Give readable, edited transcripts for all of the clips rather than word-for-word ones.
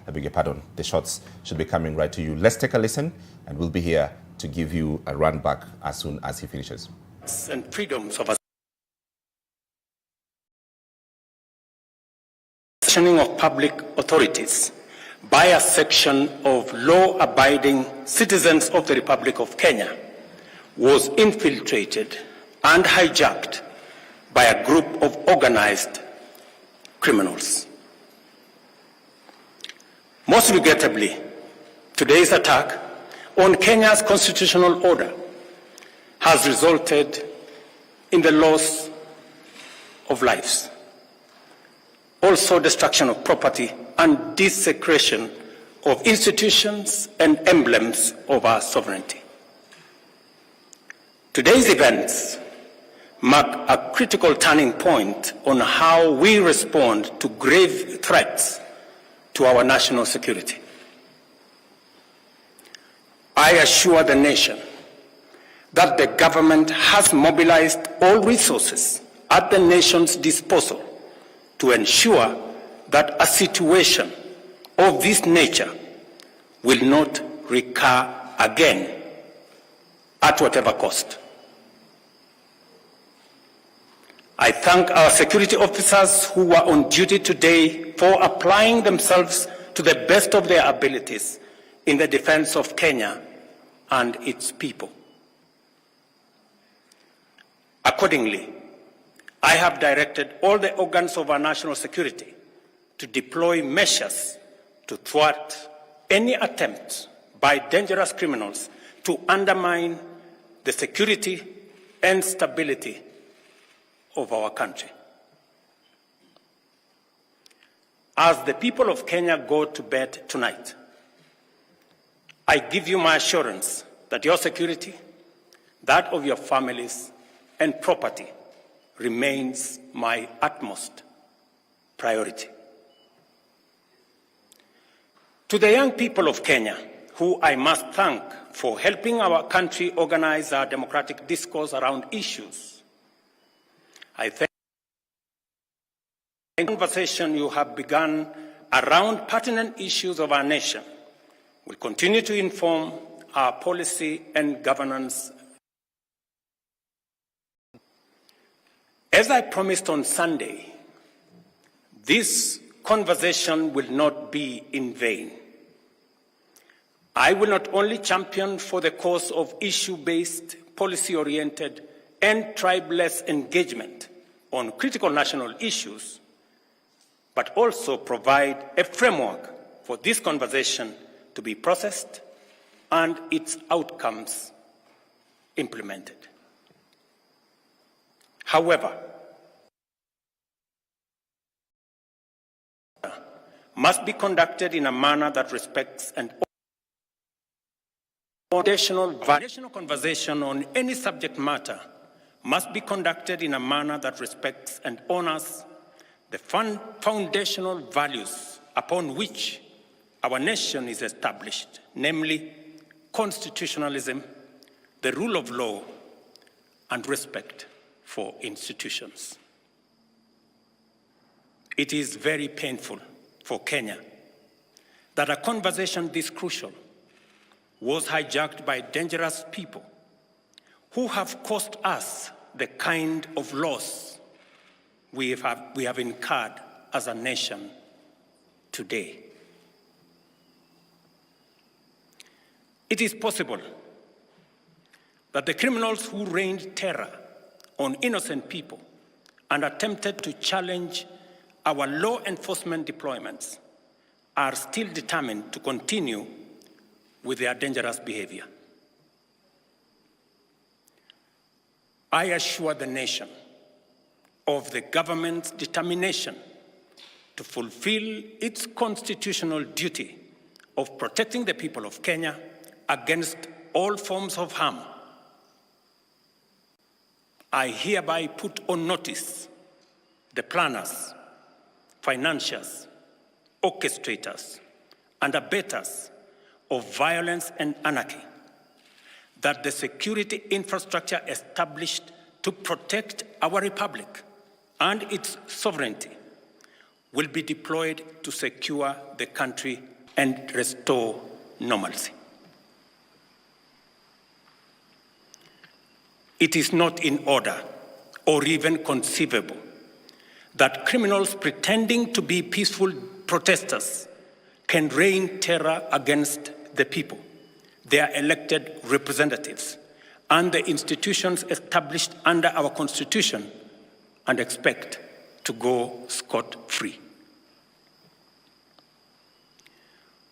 I beg your pardon, the shots should be coming right to you. Let's take a listen, and we'll be here to give you a run back as soon as he finishes. And freedoms of public authorities by a section of law-abiding citizens of the Republic of Kenya was infiltrated and hijacked by a group of organized criminals. Most regrettably, today's attack on Kenya's constitutional order has resulted in the loss of lives, also destruction of property and desecration of institutions and emblems of our sovereignty. Today's events mark a critical turning point on how we respond to grave threats to our national security. I assure the nation that the government has mobilized all resources at the nation's disposal to ensure that a situation of this nature will not recur again at whatever cost. I thank our security officers who are on duty today for applying themselves to the best of their abilities in the defense of Kenya and its people. Accordingly, I have directed all the organs of our national security to deploy measures to thwart any attempt by dangerous criminals to undermine the security and stability of our country. As the people of Kenya go to bed tonight, I give you my assurance that your security, that of your families and property remains my utmost priority. To the young people of Kenya, who I must thank for helping our country organize our democratic discourse around issues, I thank the conversation you have begun around pertinent issues of our nation will continue to inform our policy and governance. As I promised on Sunday, this conversation will not be in vain. I will not only champion for the cause of issue-based, policy-oriented, and tribeless engagement on critical national issues, but also provide a framework for this conversation to be processed and its outcomes implemented. However, must be conducted in a manner that respects and foundational conversation on any subject matter must be conducted in a manner that respects and honors the foundational values upon which our nation is established, namely constitutionalism, the rule of law, and respect for institutions. It is very painful for Kenya that a conversation this crucial was hijacked by dangerous people who have caused us the kind of loss we have incurred as a nation today. It is possible that the criminals who rained terror on innocent people and attempted to challenge our law enforcement deployments are still determined to continue with their dangerous behavior. I assure the nation of the government's determination to fulfill its constitutional duty of protecting the people of Kenya against all forms of harm. I hereby put on notice the planners, financiers, orchestrators, and abettors of violence and anarchy that the security infrastructure established to protect our republic and its sovereignty will be deployed to secure the country and restore normalcy. It is not in order or even conceivable that criminals pretending to be peaceful protesters can rain terror against the people, their elected representatives, and the institutions established under our Constitution and expect to go scot-free.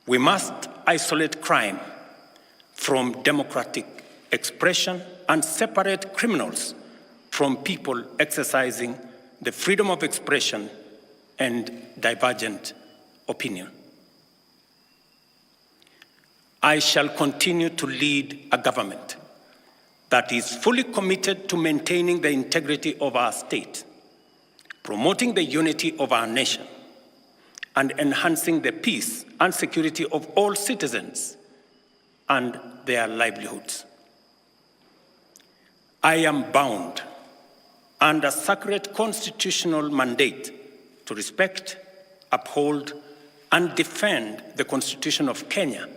We must isolate crime from democratic expression and separate criminals from people exercising the freedom of expression and divergent opinion. I shall continue to lead a government that is fully committed to maintaining the integrity of our state, promoting the unity of our nation, and enhancing the peace and security of all citizens and their livelihoods. I am bound under sacred constitutional mandate to respect, uphold, and defend the Constitution of Kenya,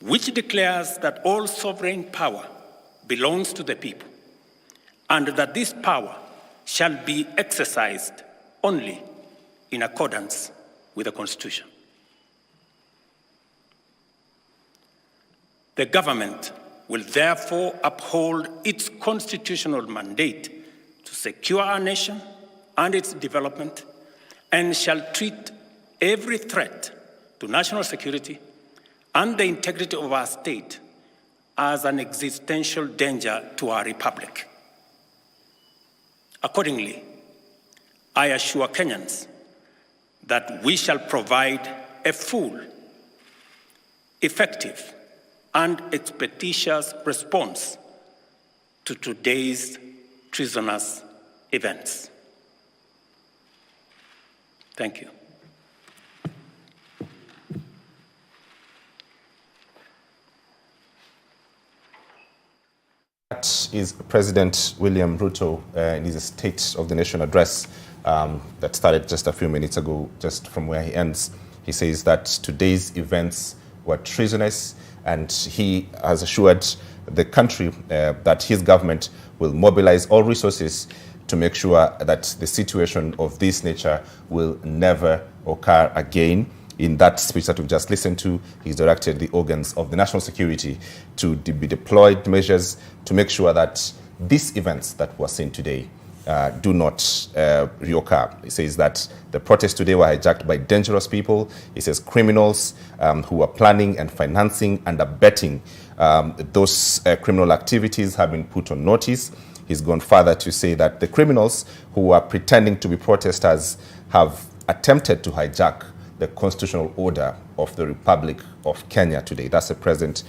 which declares that all sovereign power belongs to the people, and that this power shall be exercised only in accordance with the Constitution. The government will therefore uphold its constitutional mandate to secure our nation and its development, and shall treat every threat to national security and the integrity of our state as an existential danger to our republic. Accordingly, I assure Kenyans that we shall provide a full, effective, and expeditious response to today's treasonous events. Thank you. That is President William Ruto in his State of the Nation address that started just a few minutes ago, just from where he ends. He says that today's events were treasonous, and he has assured the country that his government will mobilize all resources to make sure that the situation of this nature will never occur again. In that speech that we've just listened to, he's directed the organs of the national security to be deployed measures to make sure that these events that we're seeing today do not reoccur. He says that the protests today were hijacked by dangerous people. He says criminals who are planning and financing and abetting those criminal activities have been put on notice. He's gone further to say that the criminals who are pretending to be protesters have attempted to hijack the constitutional order of the Republic of Kenya today. That's the President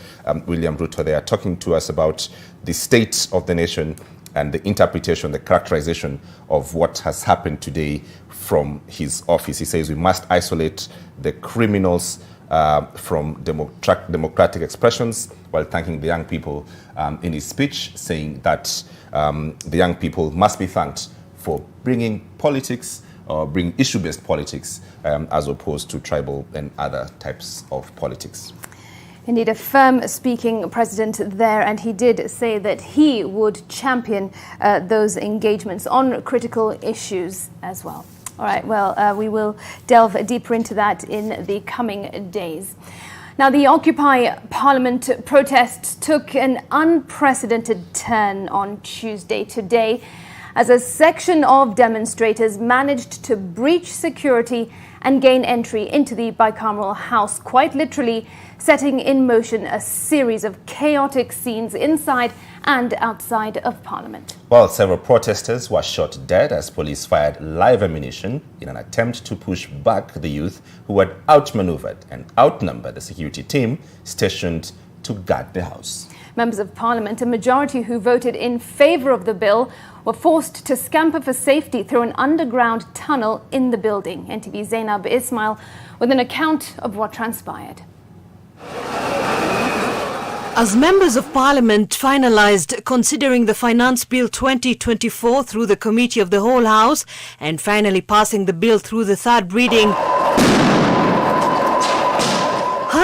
William Ruto. They are talking to us about the state of the nation and the interpretation, the characterization of what has happened today from his office. He says we must isolate the criminals from democratic expressions, while thanking the young people in his speech, saying that the young people must be thanked for bringing politics or bring issue-based politics as opposed to tribal and other types of politics. Indeed, a firm-speaking president there, and he did say that he would champion those engagements on critical issues as well. All right, well, we will delve deeper into that in the coming days. Now, the Occupy Parliament protests took an unprecedented turn on Tuesday today, as a section of demonstrators managed to breach security and gain entry into the bicameral House, quite literally setting in motion a series of chaotic scenes inside and outside of Parliament. Well, several protesters were shot dead as police fired live ammunition in an attempt to push back the youth who had outmaneuvered and outnumbered the security team stationed to guard the House. Members of Parliament, a majority who voted in favour of the bill, were forced to scamper for safety through an underground tunnel in the building. NTV's 𝙏𝙼𝙖𝙑 𝙔𝙤𝙪 with an account of what transpired. As members of Parliament finalised considering the Finance Bill 2024 through the Committee of the Whole House and finally passing the bill through the third reading,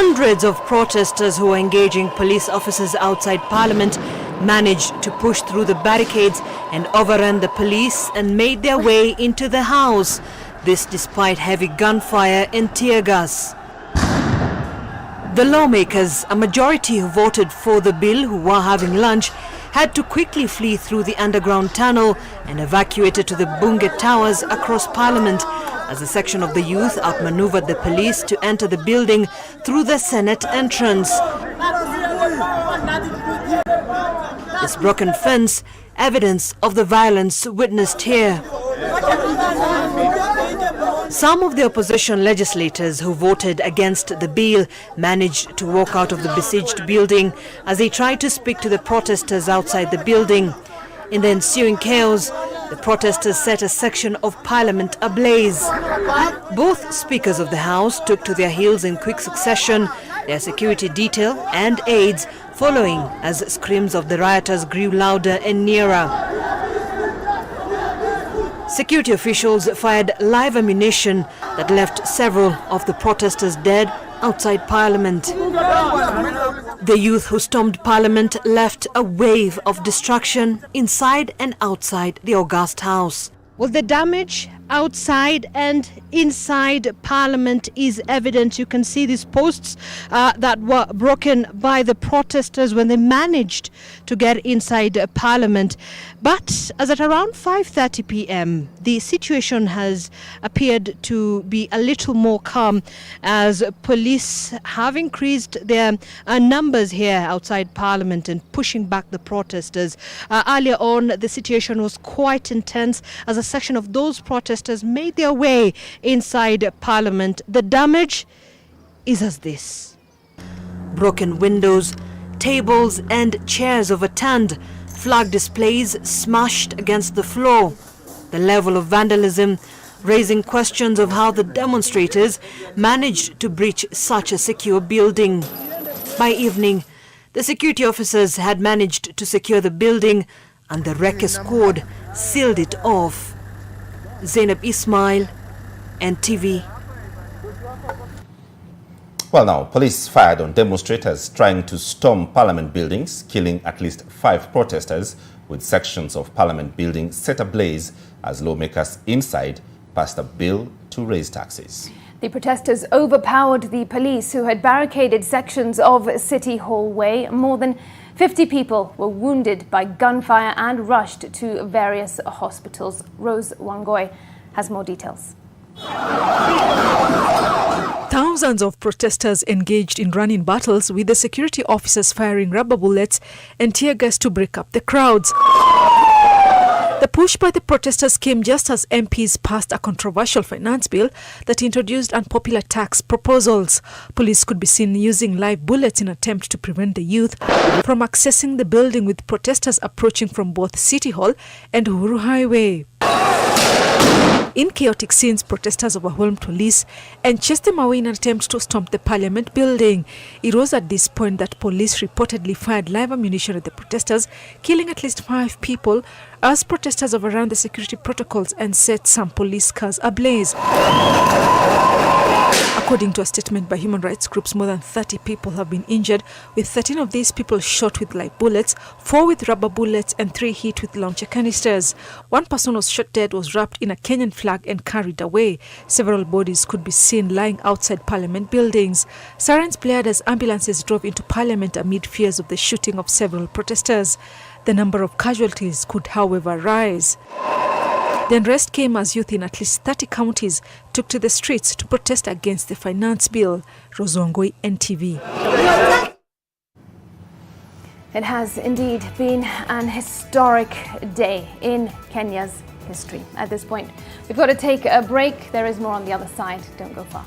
Hundreds of protesters who were engaging police officers outside Parliament managed to push through the barricades and overrun the police and made their way into the House. This despite heavy gunfire and tear gas. The lawmakers, a majority who voted for the bill who were having lunch, had to quickly flee through the underground tunnel and evacuated to the Bunge Towers across Parliament as a section of the youth outmaneuvered the police to enter the building through the Senate entrance. This broken fence, evidence of the violence witnessed here. Some of the opposition legislators who voted against the bill managed to walk out of the besieged building as they tried to speak to the protesters outside the building. In the ensuing chaos, the protesters set a section of Parliament ablaze. Both speakers of the House took to their heels in quick succession, their security detail and aides following as screams of the rioters grew louder and nearer. Security officials fired live ammunition that left several of the protesters dead outside Parliament. The youth who stormed Parliament left a wave of destruction inside and outside the august House. Well, the damage outside and inside Parliament is evident. You can see these posts that were broken by the protesters when they managed to get inside Parliament. But as at around 5:30 p.m., the situation has appeared to be a little more calm as police have increased their numbers here outside Parliament and pushing back the protesters. Earlier on, the situation was quite intense as a section of those protesters made their way inside Parliament. The damage is as this: broken windows, tables and chairs overturned, flag displays smashed against the floor. The level of vandalism raising questions of how the demonstrators managed to breach such a secure building. By evening, the security officers had managed to secure the building and the wrecker squad sealed it off. Zainab Ismail, NTV. Well, now, police fired on demonstrators trying to storm Parliament buildings, killing at least 5 protesters, with sections of Parliament building set ablaze as lawmakers inside passed a bill to raise taxes. The protesters overpowered the police who had barricaded sections of City Hall Way. More than 50 people were wounded by gunfire and rushed to various hospitals. Rose Wangoi has more details. Thousands of protesters engaged in running battles with the security officers firing rubber bullets and tear gas to break up the crowds. The push by the protesters came just as MPs passed a controversial finance bill that introduced unpopular tax proposals. Police could be seen using live bullets in an attempt to prevent the youth from accessing the building, with protesters approaching from both City Hall and Uhuru Highway. In chaotic scenes, protesters overwhelmed police and chased them away in an attempt to storm the Parliament building. It was at this point that police reportedly fired live ammunition at the protesters, killing at least 5 people as protesters overran the security protocols and set some police cars ablaze. According to a statement by human rights groups, more than 30 people have been injured, with 13 of these people shot with live bullets, 4 with rubber bullets and 3 hit with launcher canisters. One person was shot dead, was wrapped in a Kenyan flag and carried away. Several bodies could be seen lying outside Parliament buildings. Sirens blared as ambulances drove into Parliament amid fears of the shooting of several protesters. The number of casualties could, however, rise. The unrest came as youth in at least 30 counties took to the streets to protest against the finance bill. Rozongoi, NTV. It has indeed been an historic day in Kenya's history. At this point, we've got to take a break. There is more on the other side. Don't go far.